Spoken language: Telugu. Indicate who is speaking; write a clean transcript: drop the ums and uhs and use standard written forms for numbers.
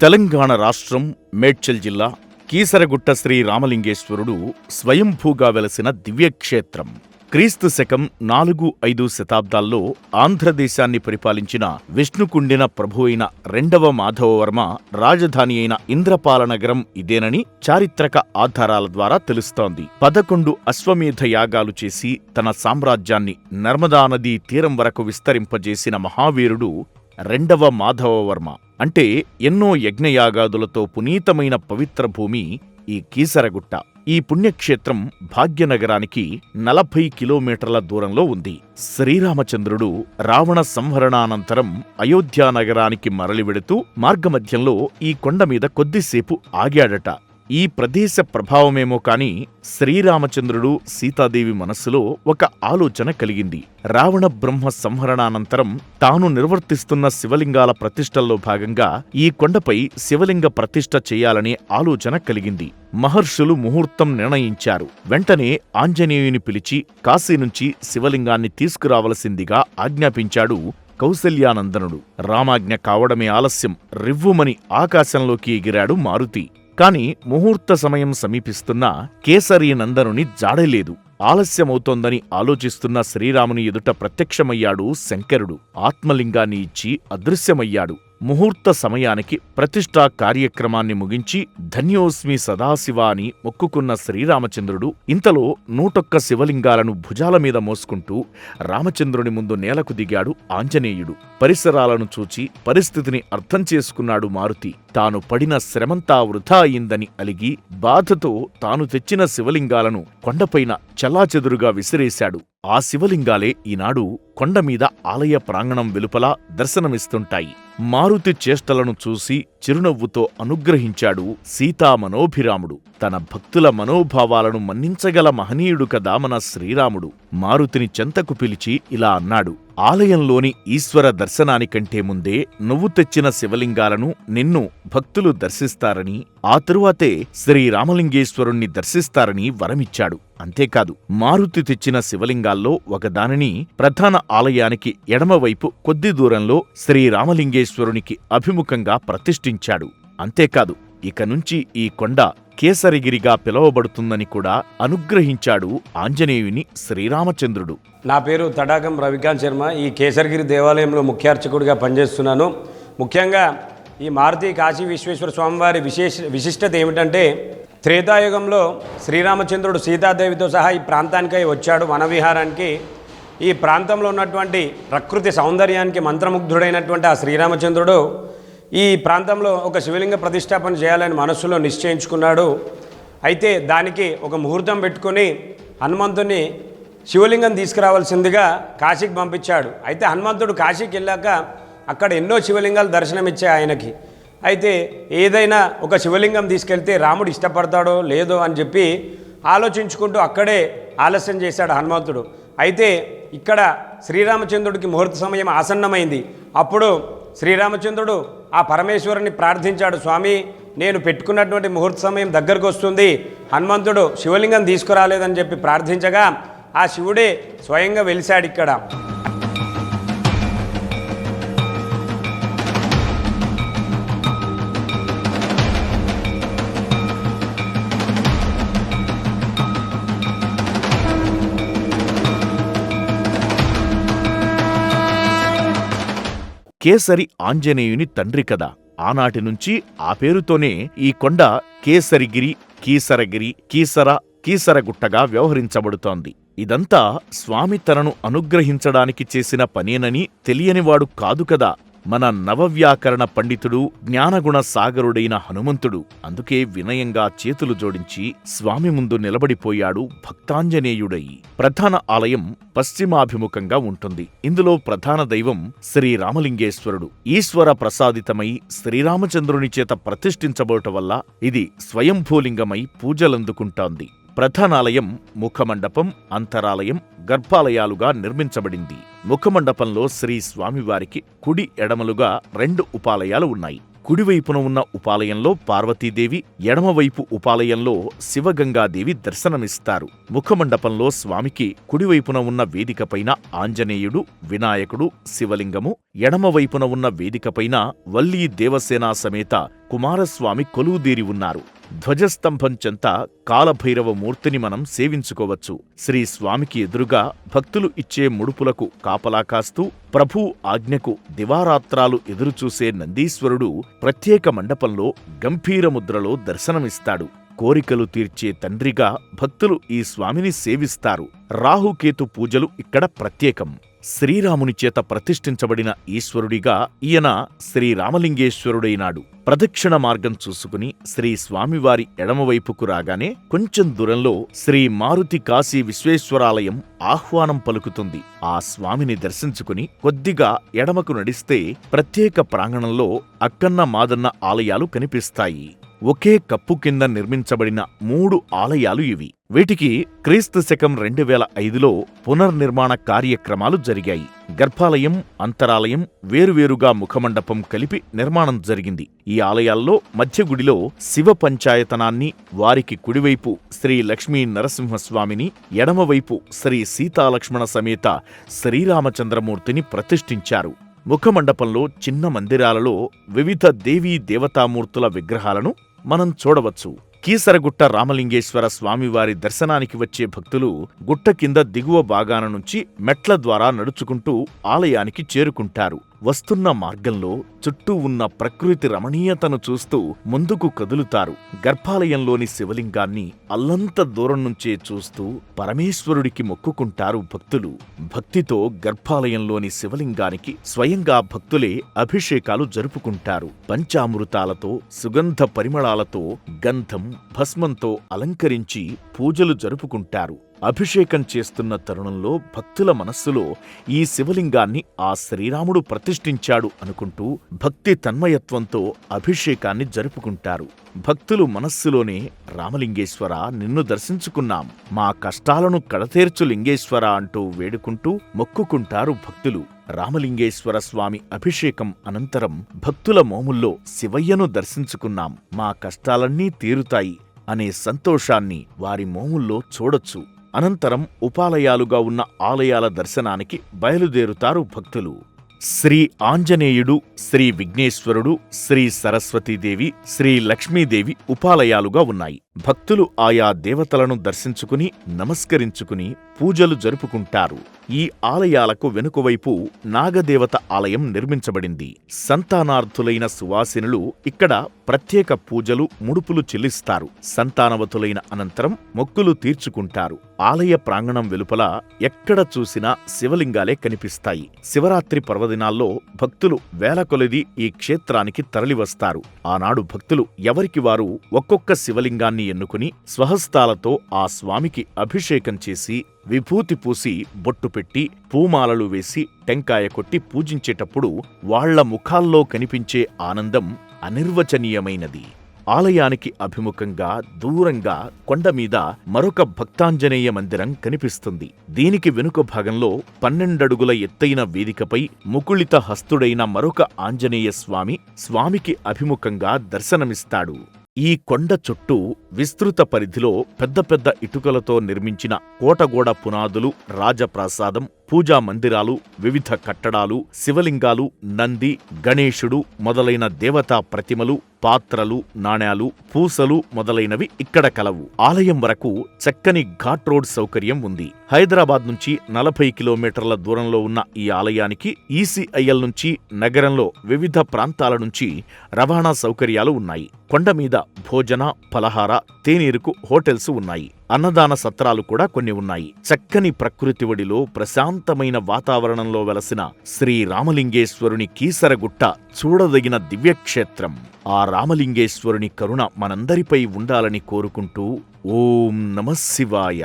Speaker 1: తెలంగాణ రాష్ట్రం మేడ్చల్ జిల్లా కీసరగుట్ట శ్రీ రామలింగేశ్వరుడు స్వయంభూగా వెలసిన దివ్యక్షేత్రం. క్రీస్తు శకం 4-5 శతాబ్దాల్లో ఆంధ్రదేశాన్ని పరిపాలించిన విష్ణుకుండిన ప్రభువైన రెండవ మాధవవర్మ రాజధాని అయిన ఇంద్రపాలనగరం ఇదేనని చారిత్రక ఆధారాల ద్వారా తెలుస్తోంది. 11 అశ్వమేధ యాగాలు చేసి తన సామ్రాజ్యాన్ని నర్మదా నదీ తీరం వరకు విస్తరింపజేసిన మహావీరుడు రెండవ మాధవవర్మ. అంటే ఎన్నో యజ్ఞయాగాదులతో పునీతమైన పవిత్ర భూమి ఈ కీసరగుట్ట. ఈ పుణ్యక్షేత్రం భాగ్యనగరానికి 40 కిలోమీటర్ల దూరంలో ఉంది. శ్రీరామచంద్రుడు రావణ సంహరణానంతరం అయోధ్యానగరానికి మరలివెడుతూ మార్గమధ్యంలో ఈ కొండమీద కొద్దిసేపు ఆగాడట. ఈ ప్రదేశ ప్రభావమేమో కాని శ్రీరామచంద్రుడు సీతాదేవి మనస్సులో ఒక ఆలోచన కలిగింది. రావణ బ్రహ్మ సంహరణానంతరం తాను నిర్వర్తిస్తున్న శివలింగాల ప్రతిష్టల్లో భాగంగా ఈ కొండపై శివలింగ ప్రతిష్ఠ చేయాలనే ఆలోచన కలిగింది. మహర్షులు ముహూర్తం నిర్ణయించారు. వెంటనే ఆంజనేయుని పిలిచి కాశీ నుంచి శివలింగాన్ని తీసుకురావలసిందిగా ఆజ్ఞాపించాడు కౌసల్యానందనుడు. రామాజ్ఞ కావడమే ఆలస్యం. రివ్వుమని ఆకాశంలోకి ఎగిరాడు మారుతి. కాని ముహూర్త సమయం సమీపిస్తున్నా కేసరీ నందనుని జాడలేదు. ఆలస్యమవుతోందని ఆలోచిస్తున్న శ్రీరాముని ఎదుట ప్రత్యక్షమయ్యాడు శంకరుడు. ఆత్మలింగాన్ని ఇచ్చి అదృశ్యమయ్యాడు. ముహూర్త సమయానికి ప్రతిష్ఠా కార్యక్రమాన్ని ముగించి ధన్యోస్మి సదాశివ అని మొక్కుకున్న శ్రీరామచంద్రుడు ఇంతలో 101 శివలింగాలను భుజాల మీద మోసుకుంటూ రామచంద్రుని ముందు నేలకు దిగాడు ఆంజనేయుడు. పరిసరాలను చూచి పరిస్థితిని అర్థం చేసుకున్నాడు మారుతి. తాను పడిన శ్రమంతా వృధా అయిందని అలిగి బాధతో తాను తెచ్చిన శివలింగాలను కొండపైన చెల్లాచెదురుగా విసిరేశాడు. ఆ శివలింగాలే ఈనాడు కొండమీద ఆలయ ప్రాంగణం వెలుపల దర్శనమిస్తుంటాయి. మారుతి చేష్టలను చూసి చిరునవ్వుతో అనుగ్రహించాడు సీతామనోభిరాముడు. తన భక్తుల మనోభావాలను మన్నించగల మహనీయుడు కదా మన శ్రీరాముడు. మారుతిని చెంతకు పిలిచి ఇలా అన్నాడు: ఆలయంలోని ఈశ్వర దర్శనానికంటే ముందే నువ్వు తెచ్చిన శివలింగాలను నిన్ను భక్తులు దర్శిస్తారని, ఆ తరువాతే శ్రీరామలింగేశ్వరుణ్ణి దర్శిస్తారని వరమిచ్చాడు. అంతేకాదు, మారుతి తెచ్చిన శివలింగాల్లో ఒకదానిని ప్రధాన ఆలయానికి ఎడమవైపు కొద్ది దూరంలో శ్రీరామలింగేశ్వరునికి అభిముఖంగా ప్రతిష్ఠించాడు. అంతేకాదు, ఇక నుంచి ఈ కొండ కేసరిగిరిగా పిలువబడుతుందని కూడా అనుగ్రహించాడు ఆంజనేయుని శ్రీరామచంద్రుడు.
Speaker 2: నా పేరు తడాకం రవికాంత్ శర్మ. ఈ కేసరిగిరి దేవాలయంలో ముఖ్యార్చకుడిగా పనిచేస్తున్నాను. ముఖ్యంగా ఈ మారుతి కాశీ విశ్వేశ్వర స్వామివారి విశిష్టత ఏమిటంటే, త్రేతాయుగంలో శ్రీరామచంద్రుడు సీతాదేవితో సహా ఈ ప్రాంతానికై వచ్చాడు వనవిహారానికి. ఈ ప్రాంతంలో ఉన్నటువంటి ప్రకృతి సౌందర్యానికి మంత్రముగ్ధుడైనటువంటి ఆ శ్రీరామచంద్రుడు ఈ ప్రాంతంలో ఒక శివలింగ ప్రతిష్టాపన చేయాలని మనస్సులో నిశ్చయించుకున్నాడు. అయితే దానికి ఒక ముహూర్తం పెట్టుకొని హనుమంతుని శివలింగం తీసుకురావాల్సిందిగా కాశీకి పంపించాడు. అయితే హనుమంతుడు కాశీకి వెళ్ళాక అక్కడ ఎన్నో శివలింగాలు దర్శనమిచ్చాయి ఆయనకి. అయితే ఏదైనా ఒక శివలింగం తీసుకెళ్తే రాముడు ఇష్టపడతాడో లేదో అని చెప్పి ఆలోచించుకుంటూ అక్కడే ఆలస్యం చేశాడు హనుమంతుడు. అయితే ఇక్కడ శ్రీరామచంద్రుడికి ముహూర్త సమయం ఆసన్నమైంది. అప్పుడు శ్రీరామచంద్రుడు ఆ పరమేశ్వరుని ప్రార్థించాడు: స్వామి, నేను పెట్టుకున్నటువంటి ముహూర్త సమయం దగ్గరకు వస్తుంది, హనుమంతుడు శివలింగం తీసుకురాలేదని చెప్పి ప్రార్థించగా ఆ శివుడే స్వయంగా వెలిశాడు ఇక్కడ.
Speaker 1: కేసరి ఆంజనేయుని తండ్రి కదా. ఆనాటి నుంచి ఆ పేరుతోనే ఈ కొండ కేసరిగిరి, కీసరగిరి, కీసరగుట్టగా వ్యవహరించబడుతోంది. ఇదంతా స్వామి తనను అనుగ్రహించడానికి చేసిన పనేనని తెలియనివాడు కాదు కదా మన నవవ్యాకరణ పండితుడు, జ్ఞానగుణ సాగరుడైన హనుమంతుడు. అందుకే వినయంగా చేతులు జోడించి స్వామి ముందు నిలబడిపోయాడు భక్తాంజనేయుడై. ప్రధాన ఆలయం పశ్చిమాభిముఖంగా ఉంటుంది. ఇందులో ప్రధాన దైవం శ్రీరామలింగేశ్వరుడు. ఈశ్వర ప్రసాదితమై శ్రీరామచంద్రుని చేత ప్రతిష్ఠించబోట వల్ల ఇది స్వయంభూలింగమై పూజలందుకుంటోంది. ప్రధానాలయం ముఖమండపం, అంతరాలయం, గర్భాలయాలుగా నిర్మించబడింది. ముఖమండపంలో శ్రీ స్వామివారికి కుడి ఎడమలుగా 2 ఉపాలయాలు ఉన్నాయి. కుడివైపున ఉన్న ఉపాలయంలో పార్వతీదేవి, ఎడమవైపు ఉపాలయంలో శివగంగాదేవి దర్శనమిస్తారు. ముఖమండపంలో స్వామికి కుడివైపున ఉన్న వేదికపైన ఆంజనేయుడు, వినాయకుడు, శివలింగము, ఎడమవైపున ఉన్న వేదికపైన వల్లీ దేవసేనా సమేత కుమారస్వామి కొలువుదీరి ఉన్నారు. ధ్వజస్తంభం చెంత కాలభైరవ మూర్తిని మనం సేవించుకోవచ్చు. శ్రీ స్వామికి ఎదురుగా భక్తులు ఇచ్చే ముడుపులకు కాపలా కాస్తూ ప్రభు ఆజ్ఞకు దివారాత్రాలు ఎదురుచూసే నందీశ్వరుడు ప్రత్యేక మండపంలో గంభీర ముద్రలో దర్శనమిస్తాడు. కోరికలు తీర్చే తండ్రిగా భక్తులు ఈ స్వామిని సేవిస్తారు. రాహుకేతు పూజలు ఇక్కడ ప్రత్యేకం. శ్రీరాముని చేత ప్రతిష్ఠించబడిన ఈశ్వరుడిగా ఈయన శ్రీరామలింగేశ్వరుడైనాడు. ప్రదక్షిణ మార్గం చూసుకుని శ్రీ స్వామివారి ఎడమవైపుకు రాగానే కొంచెం దూరంలో శ్రీ మారుతి కాశీ విశ్వేశ్వరాలయం ఆహ్వానం పలుకుతుంది. ఆ స్వామిని దర్శించుకుని కొద్దిగా ఎడమకు నడిస్తే ప్రత్యేక ప్రాంగణంలో అక్కన్న మాదన్న ఆలయాలు కనిపిస్తాయి. ఒకే కప్పు కింద నిర్మించబడిన 3 ఆలయాలు ఇవి. వీటికి క్రీస్తు శకం 2005లో పునర్నిర్మాణ కార్యక్రమాలు జరిగాయి. గర్భాలయం, అంతరాలయం, వేరువేరుగా ముఖమండపం కలిపి నిర్మాణం జరిగింది. ఈ ఆలయాల్లో మధ్యగుడిలో శివ పంచాయతనాన్ని, వారికి కుడివైపు శ్రీ లక్ష్మీ నరసింహస్వామిని, ఎడమవైపు శ్రీ సీతాలక్ష్మణ సమేత శ్రీరామచంద్రమూర్తిని ప్రతిష్ఠించారు. ముఖమండపంలో చిన్న మందిరాలలో వివిధ దేవీ దేవతామూర్తుల విగ్రహాలను మనం చూడవచ్చు. కీసరగుట్ట రామలింగేశ్వర స్వామివారి దర్శనానికి వచ్చే భక్తులు గుట్ట కింద దిగువ భాగాన నుంచి మెట్ల ద్వారా నడుచుకుంటూ ఆలయానికి చేరుకుంటారు. వస్తున్న మార్గంలో చుట్టూ ఉన్న ప్రకృతి రమణీయతను చూస్తూ ముందుకు కదులుతారు. గర్భాలయంలోని శివలింగాన్ని అల్లంత దూరం నుంచే చూస్తూ పరమేశ్వరుడికి మొక్కుకుంటారు భక్తులు. భక్తితో గర్భాలయంలోని శివలింగానికి స్వయంగా భక్తులే అభిషేకాలు జరుపుకుంటారు. పంచామృతాలతో, సుగంధ పరిమళాలతో, గంధం, భస్మంతో అలంకరించి పూజలు జరుపుకుంటారు. అభిషేకం చేస్తున్న తరుణంలో భక్తుల మనస్సులో ఈ శివలింగాన్ని ఆ శ్రీరాముడు ప్రతిష్ఠించాడు అనుకుంటూ భక్తి తన్మయత్వంతో అభిషేకాన్ని జరుపుకుంటారు. భక్తులు మనస్సులోనే రామలింగేశ్వర, నిన్ను దర్శించుకున్నాం, మా కష్టాలను కడతేర్చు లింగేశ్వర అంటూ వేడుకుంటూ మొక్కుకుంటారు భక్తులు. రామలింగేశ్వర స్వామి అభిషేకం అనంతరం భక్తుల మోముల్లో శివయ్యను దర్శించుకున్నాం, మా కష్టాలన్నీ తీరుతాయి అనే సంతోషాన్ని వారి మోముల్లో చూడొచ్చు. అనంతరం ఉపాలయాలుగా ఉన్న ఆలయాల దర్శనానికి బయలుదేరుతారు భక్తులు. శ్రీ ఆంజనేయుడు, శ్రీ విఘ్నేశ్వరుడు, శ్రీ సరస్వతీదేవి, శ్రీ లక్ష్మీదేవి ఉపాలయాలుగా ఉన్నాయి. భక్తులు ఆయా దేవతలను దర్శించుకుని నమస్కరించుకుని పూజలు జరుపుకుంటారు. ఈ ఆలయాలకు వెనుకవైపు నాగదేవత ఆలయం నిర్మించబడింది. సంతానార్థులైన సువాసినులు ఇక్కడ ప్రత్యేక పూజలు, ముడుపులు చెల్లిస్తారు. సంతానవతులైన అనంతరం మొక్కులు తీర్చుకుంటారు. ఆలయ ప్రాంగణం వెలుపల ఎక్కడ చూసినా శివలింగాలే కనిపిస్తాయి. శివరాత్రి పర్వదినాల్లో భక్తులు వేల కొలది ఈ క్షేత్రానికి తరలివస్తారు. ఆనాడు భక్తులు ఎవరికి వారు ఒక్కొక్క శివలింగాన్ని ఎన్నుకుని స్వహస్తాలతో ఆ స్వామికి అభిషేకం చేసి, విభూతి పూసి, బొట్టు పెట్టి, పూమాలలు వేసి, టెంకాయ కొట్టి పూజించేటప్పుడు వాళ్ల ముఖాల్లో కనిపించే ఆనందం అనిర్వచనీయమైనది. ఆలయానికి అభిముఖంగా దూరంగా కొండమీద మరొక భక్తాంజనేయ మందిరం కనిపిస్తుంది. దీనికి వెనుక భాగంలో 12 అడుగుల ఎత్తైన వేదికపై ముకుళిత హస్తుడైన మరొక ఆంజనేయ స్వామికి అభిముఖంగా దర్శనమిస్తాడు. ఈ కొండ చుట్టూ విస్తృత పరిధిలో పెద్ద పెద్ద ఇటుకలతో నిర్మించిన కోటగోడ పునాదులు, రాజప్రాసాదం, పూజా మందిరాలు, వివిధ కట్టడాలు, శివలింగాలు, నంది, గణేశుడు మొదలైన దేవతా ప్రతిమలు, పాత్రలు, నాణేలు, పూసలు మొదలైనవి ఇక్కడ కలవు. ఆలయం వరకు చక్కని ఘాట్ రోడ్ సౌకర్యం ఉంది. హైదరాబాద్ నుంచి 40 కిలోమీటర్ల దూరంలో ఉన్న ఈ ఆలయానికి ఈసీఐఎల్ నుంచి, నగరంలో వివిధ ప్రాంతాల నుంచి రవాణా సౌకర్యాలు ఉన్నాయి. కొండ మీద భోజన, ఫలహార, తేనీరుకు హోటల్స్ ఉన్నాయి. అన్నదాన సత్రాలు కూడా కొన్ని ఉన్నాయి. చక్కని ప్రకృతి ఒడిలో ప్రశాంతమైన వాతావరణంలో వెలసిన శ్రీ రామలింగేశ్వరుని కీసరగుట్ట చూడదగిన దివ్యక్షేత్రం. ఆ రామలింగేశ్వరుని కరుణ మనందరిపై ఉండాలని కోరుకుంటూ ఓం నమః శివాయ.